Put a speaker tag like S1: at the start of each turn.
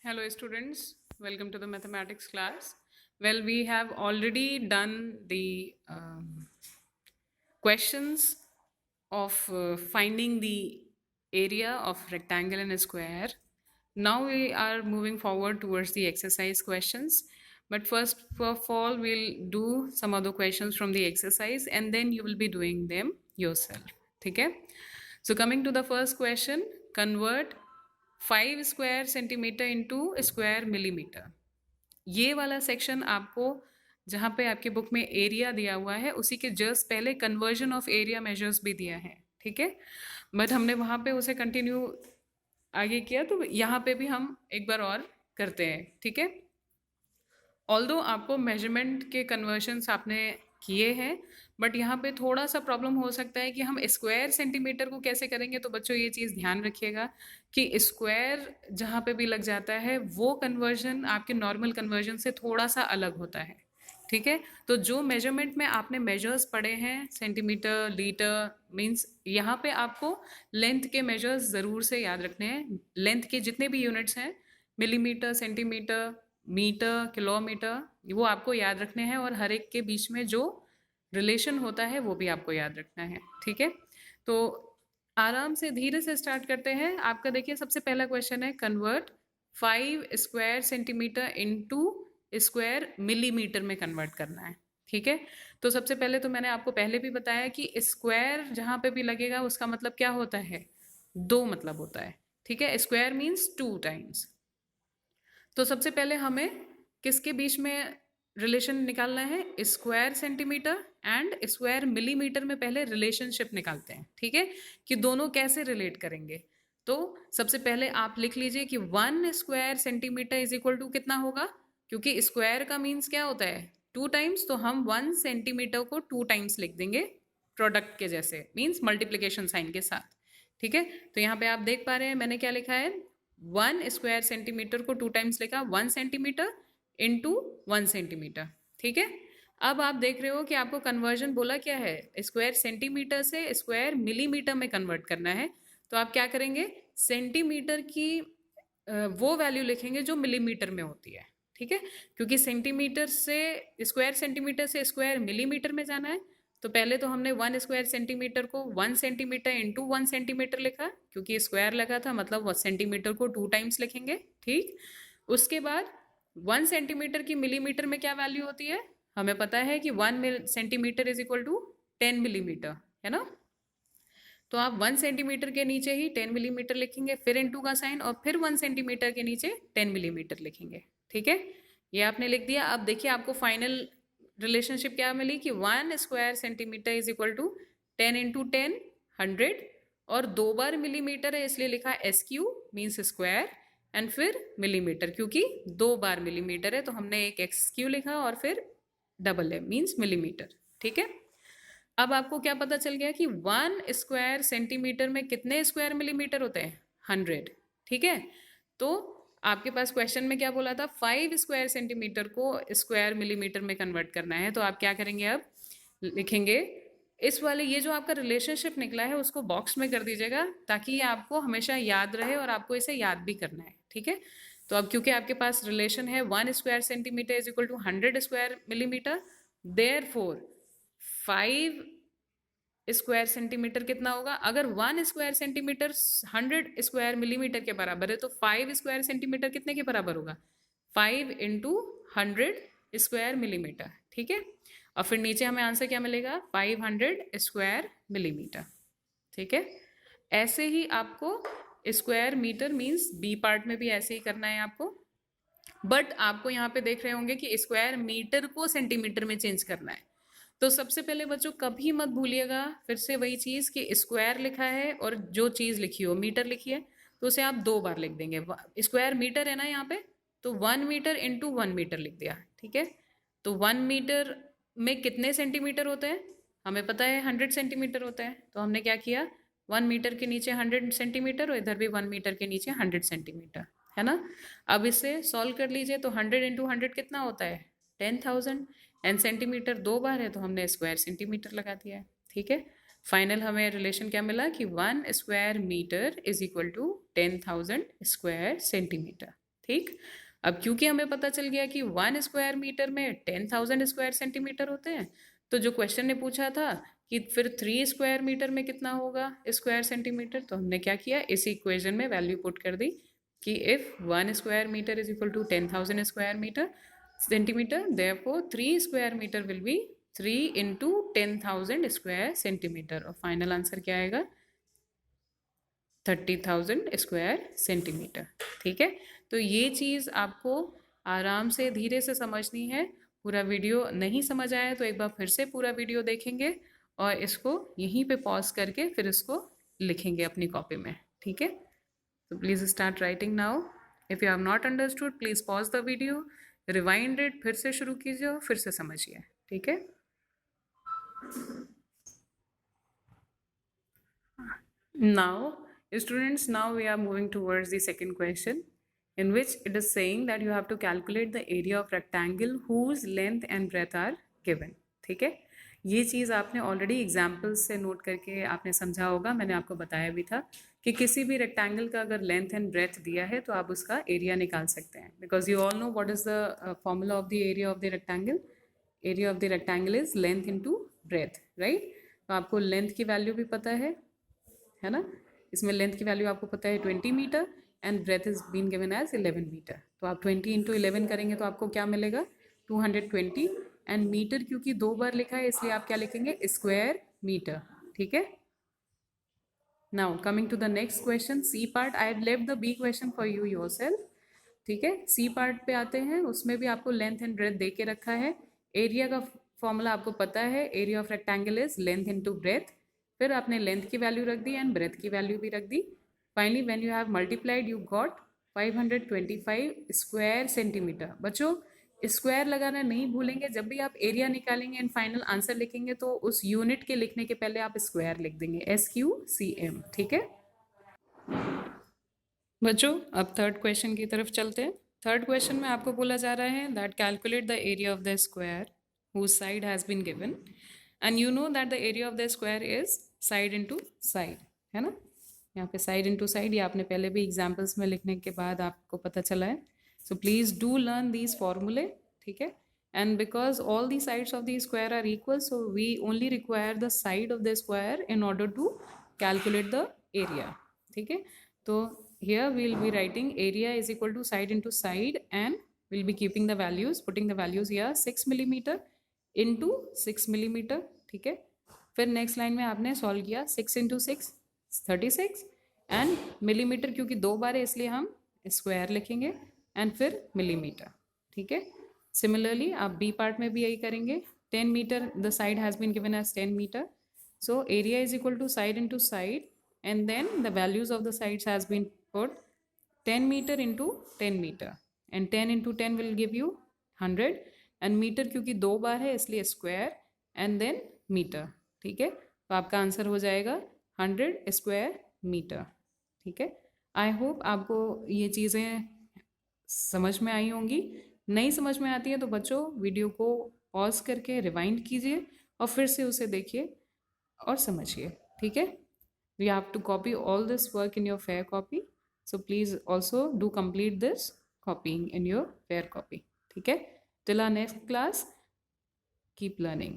S1: Hello students, welcome to the mathematics class. Well, we have already done the questions of finding the area of rectangle and a square. Now we are moving forward towards the exercise questions. But first of all, we'll do some other questions from the exercise and then you will be doing them yourself. Okay? So coming to the first question, convert 5 square centimeter into square millimeter. ये वाला section आपको जहाँ पे आपके book में area दिया हुआ है उसी के जस्ट पहले कन्वर्जन ऑफ एरिया मेजर्स भी दिया है, ठीक है। बट हमने वहाँ पे उसे कंटिन्यू आगे किया, तो यहाँ पे भी हम एक बार और करते हैं, ठीक है। ऑल्दो आपको मेजरमेंट के कन्वर्शंस आपने किए हैं, बट यहाँ पे थोड़ा सा प्रॉब्लम हो सकता है कि हम स्क्वायर सेंटीमीटर को कैसे करेंगे। तो बच्चों ये चीज़ ध्यान रखिएगा कि स्क्वायर जहाँ पे भी लग जाता है वो कन्वर्जन आपके नॉर्मल कन्वर्जन से थोड़ा सा अलग होता है, ठीक है। तो जो मेजरमेंट में आपने मेजर्स पढ़े हैं सेंटीमीटर, लीटर, मीन्स यहाँ पे आपको लेंथ के मेजर्स ज़रूर से याद रखने हैं। लेंथ के जितने भी यूनिट्स हैं, मिलीमीटर, सेंटीमीटर, मीटर, किलोमीटर, वो आपको याद रखने हैं और हर एक के बीच में जो रिलेशन होता है वो भी आपको याद रखना है, ठीक है। तो आराम से धीरे से स्टार्ट करते हैं। आपका देखिए सबसे पहला क्वेश्चन है, convert 5 square centimetre into square millimetre में कन्वर्ट करना है, ठीक है। तो सबसे पहले तो मैंने आपको पहले भी बताया कि स्क्वायर जहाँ पे भी लगेगा उसका मतलब क्या होता है, 2 मतलब होता है, ठीक है। Square means 2 times. तो सबसे पहले हमें किसके बीच में रिलेशन निकालना है, square centimetre and square millimetre में पहले रिलेशनशिप निकालते हैं, ठीक है, कि दोनों कैसे रिलेट करेंगे। तो सबसे पहले आप लिख लीजिए कि 1 square centimetre is equal to कितना होगा, क्योंकि स्क्वायर का मीन्स क्या होता है, 2 टाइम्स, तो हम 1 सेंटीमीटर को 2 टाइम्स लिख देंगे प्रोडक्ट के जैसे, मीन्स मल्टीप्लीकेशन साइन के साथ, ठीक है। तो यहाँ पे आप देख पा रहे हैं मैंने क्या लिखा है, 1 स्क्वायर सेंटीमीटर को 2 टाइम्स लिखा, 1 सेंटीमीटर इंटू 1 सेंटीमीटर, ठीक है। अब आप देख रहे हो कि आपको कन्वर्जन बोला क्या है, स्क्वायर सेंटीमीटर से स्क्वायर मिलीमीटर में कन्वर्ट करना है। तो आप क्या करेंगे, सेंटीमीटर की वो वैल्यू लिखेंगे जो मिलीमीटर में होती है, ठीक है, क्योंकि सेंटीमीटर से स्क्वायर मिलीमीटर में जाना है। तो पहले तो हमने 1 स्क्वायर सेंटीमीटर को 1 सेंटीमीटर इंटू 1 सेंटीमीटर लिखा, क्योंकि स्क्वायर लगा था, मतलब 1 सेंटीमीटर को 2 टाइम्स लिखेंगे, ठीक। उसके बाद 1 सेंटीमीटर की मिलीमीटर में क्या वैल्यू होती है, हमें पता है कि 1 centimetre is equal to 10 millimetre, है ना। तो आप 1 सेंटीमीटर के नीचे ही 10 मिलीमीटर लिखेंगे, फिर इंटू का साइन, और फिर 1 सेंटीमीटर के नीचे 10 मिलीमीटर लिखेंगे, ठीक है। ये आपने लिख दिया। अब देखिए आपको फाइनल रिलेशनशिप क्या मिली कि 1 square centimetre is equal to 10 into 10 100, और 2 बार मिलीमीटर है इसलिए लिखा S Q means square, and फिर मिलीमीटर, क्योंकि 2 बार मिलीमीटर है तो हमने एक एक्स क्यू लिखा और फिर डबल है मीन्स मिलीमीटर, ठीक है। अब आपको क्या पता चल गया कि 1 स्क्वायर सेंटीमीटर में कितने स्क्वायर मिलीमीटर होते हैं, 100, ठीक है। तो आपके पास क्वेश्चन में क्या बोला था, 5 स्क्वायर सेंटीमीटर को स्क्वायर मिलीमीटर में कन्वर्ट करना है। तो आप क्या करेंगे, अब लिखेंगे इस वाले, ये जो आपका रिलेशनशिप निकला है उसको बॉक्स में कर दीजिएगा, ताकि ये आपको हमेशा याद रहे और आपको इसे याद भी करना है, ठीक है। तो अब क्योंकि आपके पास रिलेशन है 1 square centimetre is equal to 100 square millimetre, therefore 5 square centimetre कितना होगा, अगर 1 स्क्वायर सेंटीमीटर 100 स्क्वायर मिलीमीटर के बराबर है तो 5 स्क्वायर सेंटीमीटर कितने के बराबर होगा, 5 इंटू 100 स्क्वायर मिलीमीटर, ठीक है। और फिर नीचे हमें आंसर क्या मिलेगा, 500 स्क्वायर मिलीमीटर, ठीक है। ऐसे ही आपको square metre means B part में भी ऐसे ही करना है आपको, बट आपको यहाँ पे देख रहे होंगे कि स्क्वायर मीटर को सेंटीमीटर में चेंज करना है। तो सबसे पहले बच्चों कभी मत भूलिएगा फिर से वही चीज़ कि स्क्वायर लिखा है और जो चीज़ लिखी हो मीटर लिखी है तो उसे आप 2 बार लिख देंगे। स्क्वायर मीटर है ना यहाँ पे, तो 1 मीटर इंटू 1 मीटर लिख दिया, ठीक है। तो 1 मीटर में कितने सेंटीमीटर होते हैं, हमें पता है 100 सेंटीमीटर होता है। तो हमने क्या किया, 1 मीटर के नीचे 100 सेंटीमीटर और इधर भी 1 मीटर के नीचे 100 सेंटीमीटर, है ना। अब इसे सॉल्व कर लीजिए, तो 100 इंटू 100 कितना होता है, 10,000, एंड सेंटीमीटर 2 बार है तो हमने स्क्वायर सेंटीमीटर लगा दिया है, ठीक है। फाइनल हमें रिलेशन क्या मिला कि 1 square metre is equal to 10,000 square centimetre, ठीक। अब क्योंकि हमें पता चल गया कि 1 स्क्वायर मीटर में 10,000 स्क्वायर सेंटीमीटर होते हैं, तो जो क्वेश्चन ने पूछा था कि फिर 3 स्क्वायर मीटर में कितना होगा स्क्वायर सेंटीमीटर, तो हमने क्या किया, इस इक्वेशन में वैल्यू पुट कर दी कि if 1 square metre is equal to 10,000 square metre centimetre, therefore 3 square metre will be 3 × 10,000 square centimetre, और फाइनल आंसर क्या आएगा, 30,000 स्क्वायर सेंटीमीटर। ठीक है, तो ये चीज़ आपको आराम से धीरे से समझनी है। पूरा वीडियो नहीं समझ आया तो एक बार फिर से पूरा वीडियो देखेंगे और इसको यहीं पे पॉज करके फिर इसको लिखेंगे अपनी कॉपी में। ठीक है, तो please start writing now. If you have not understood please pause the video, rewind it, फिर से शुरू कीजिए और फिर से समझिए। ठीक है, now students, now we are moving towards the second question, in which it is saying that you have to calculate the area of rectangle whose length and breadth are given. ठीक है, ये चीज़ आपने ऑलरेडी एग्जाम्पल्स से note करके आपने समझा होगा, मैंने आपको बताया भी था कि किसी भी रेक्टेंगल का अगर लेंथ एंड ब्रेथ दिया है तो आप उसका एरिया निकाल सकते हैं, because you all know what is the formula of the area of the rectangle. Area of the rectangle is length into breath, right. तो आपको लेंथ की वैल्यू भी पता है ना, इसमें लेंथ की वैल्यू आपको पता है 20 metre and breadth is been given as 11 metre. तो आप 20 × 11 करेंगे तो आपको क्या मिलेगा, 220। एंड मीटर क्योंकि 2 बार लिखा है इसलिए आप क्या लिखेंगे, स्क्वायर मीटर। ठीक है, now coming to the next question, C part. I have left the B question for you yourself. ठीक है, सी पार्ट पे आते हैं, उसमें भी आपको लेंथ एंड ब्रेथ दे के रखा है। एरिया का फॉर्मूला आपको पता है, area of rectangle is length into breadth. फिर आपने लेंथ की वैल्यू रख दी एंड ब्रेथ की वैल्यू भी रख दी। Finally when you have multiplied you got 525 square centimetre. बच्चों स्क्वायर लगाना नहीं भूलेंगे, जब भी आप एरिया निकालेंगे एंड फाइनल आंसर लिखेंगे तो उस यूनिट के लिखने के पहले आप स्क्वायर लिख देंगे, SQCM। ठीक है बच्चों, अब थर्ड क्वेश्चन की तरफ चलते हैं। थर्ड क्वेश्चन में आपको बोला जा रहा है that calculate the area of the square whose side has been given and you know that the area of the square is side into side, है ना। यहाँ पे साइड इनटू साइड, ये आपने पहले भी एग्जाम्पल्स में लिखने के बाद आपको पता चला है। So please do learn these फॉर्मूले। ठीक है, and because all the sides of the square are equal, so we only require the side of the square in order to calculate the area. ठीक है, तो here we will be writing area is equal to side into side and we'll be keeping the values, putting the values here 6 millimeter into 6 millimeter। ठीक है, फिर next line में आपने solve किया 6 into 6 36 and millimetre क्योंकि 2 बार है इसलिए हम स्क्वायर लिखेंगे एंड फिर मिलीमीटर। ठीक है, सिमिलरली आप बी पार्ट में भी यही करेंगे। 10 metre, the side has been given as 10 metre, so area is equal to side into side and then the values of the sides has been put 10 meter into 10 meter and 10 into 10 will give you 100 and meter क्योंकि 2 बार है इसलिए square and then metre. ठीक है, तो आपका answer हो जाएगा 100 square metre. ठीक है, आई होप आपको ये चीज़ें समझ में आई होंगी। नहीं समझ में आती है तो बच्चों वीडियो को पॉज करके रिवाइंड कीजिए और फिर से उसे देखिए और समझिए। ठीक है, you have to copy all this work in your fair copy, so please also do complete this copying in your fair copy। ठीक है, till our next class, keep learning।